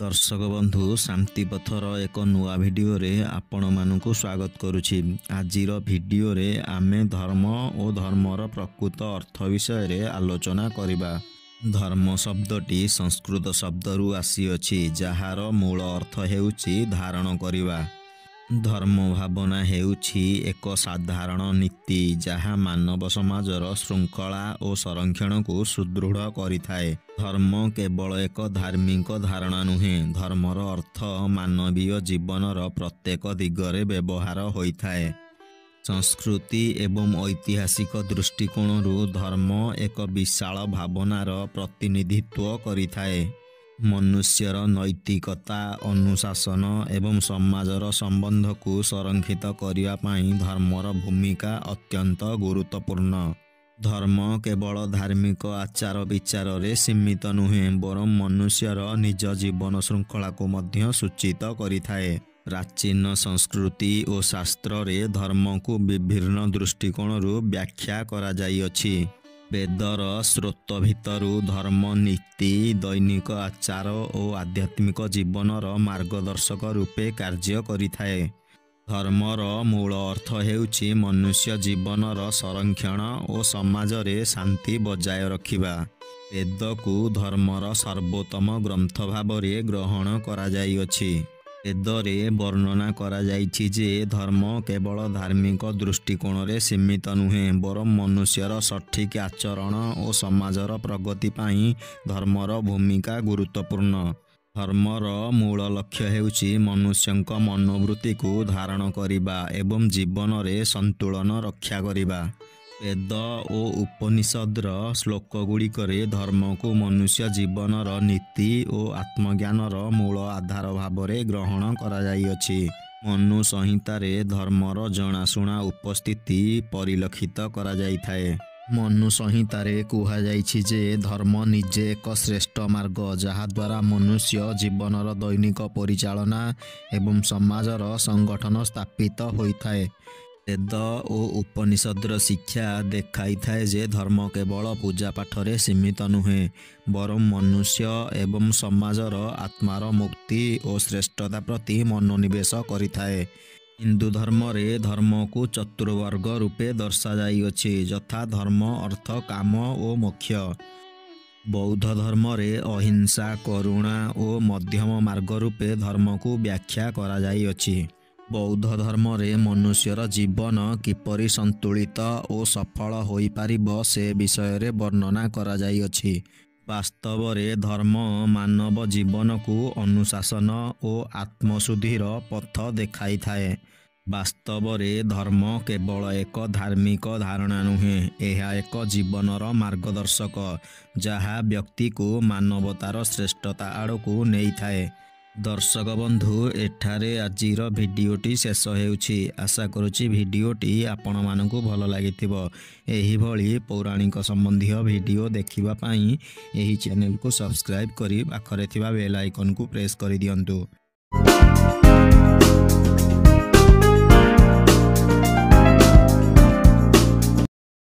दर्शक बंधु शांति पथर एक नुआ भिडियो रे आपण मानकु स्वागत करुछि। आजिर भिडियो रे आमे धर्म और धर्मर प्रकृत अर्थ विषय रे आलोचना करिबा। धर्म शब्दटी संस्कृत शब्दरू आसीअछि जहार मूल अर्थ हेउछि धारण करिबा। धर्म भावना हेउछि एक साधारण नीति जहा मानव समाजर श्रृंखला और संरक्षण को सुदृढ़ करिथाए। धर्म केवल एक धार्मिक धारणा नुहे, धर्मर अर्थ मानवीय जीवनर प्रत्येक दिगरे व्यवहार होइथाए। संस्कृति एवं ऐतिहासिक दृष्टिकोणरू धर्म एक विशाल भावनार प्रतिनिधित्व करिथाए। मनुष्यर नैतिकता, अनुशासन एवं समाजर संबंध को संरक्षित करिया पाई धर्मर भूमिका अत्यंत गुरुत्वपूर्ण। धर्म केवल धार्मिक आचार विचार रे सीमित नुहे, बरं मनुष्यर निज जीवन श्रृंखला को मध्य सूचित करिथाए। प्राचीन संस्कृति और शास्त्र रे धर्म को विभिन्न दृष्टिकोणरू व्याख्या करा जाइअछि। वेदर स्रोत भितरु धर्म नीति, दैनिक आचार और आध्यात्मिक जीवनर मार्गदर्शक रूपे कार्य करिथाए। धर्मर मूल अर्थ हेउछि मनुष्य जीवनर संरक्षण और समाज रे शांति बजाय रखिबा। वेद को धर्मर सर्वोत्तम ग्रंथ भाव रे ग्रहण करा जाइअछि। वेदरे वर्णना करा जाइछि जे धर्म केवल धार्मिक दृष्टिकोण रे सीमित नुहे, बरं मनुष्यर सठिक आचरण और समाजर प्रगति पाई धर्मर भूमिका गुरुत्वपूर्ण। धर्मर मूल लक्ष्य हेउछि मनुष्यंक मनोवृत्ति को धारण करिबा एवं जीवन रे संतुलन रक्षा करिबा। वेद और उपनिषदर श्लोक गुड़िकरे धर्म को मनुष्य जीवनर नीति और आत्मज्ञानर मूल आधार भाव रे ग्रहण करा जाइअछि। मनु संहितारे धर्मर जनाशुना उपस्थिति परिलक्षित करा जाइथाए। मनु संहितारे कुहा जाइछि जे धर्म निजे एक श्रेष्ठ मार्ग जहा द्वारा मनुष्य जीवनर दैनिक परिचालना एवं समाजर संगठन स्थापित होइथाए। वेद और उपनिषदर शिक्षा देखाई थाए जे धर्म केवल पूजा पाठरे सीमित नुहे, बरं मनुष्य एवं समाजर आत्मार मुक्ति और श्रेष्ठता प्रति मनोनिवेश करिथाए। हिंदू धर्म रे धर्म को चतुर्वर्ग रूपे दर्शा जाइअछि, यथा धर्म, अर्थ, काम और मोक्ष। बौद्ध धर्म रे अहिंसा, करुणा और मध्यम मार्ग रूपे धर्म को व्याख्या करा जाइअछि। बौद्ध धर्म रे मनुष्यर जीवन किपरि संतुलित और सफल होई पारिबो से विषय रे वर्णना करा जाइअछि। वास्तव रे धर्म मानव जीवन को अनुशासन और आत्मशुद्धिर पथ देखाई थाए। वास्तव रे धर्म केवल एक धार्मिक धारणा नुहे, यह एक जीवनर मार्गदर्शक जहा व्यक्ति को मानवतार श्रेष्ठता आड़कू नहीं थाए। दर्शक बंधु एठारे आजिर भिडियोटी शेष हेउछि। आशा करुछि भिडियोटी आपण मानकु भल लागिथिबो। एही भली पौराणिक संबंधी भिडियो देखिबा पाई एही चैनल को सब्सक्राइब करी पाखरे थिबा बेल आइकन को प्रेस करि दियंतु।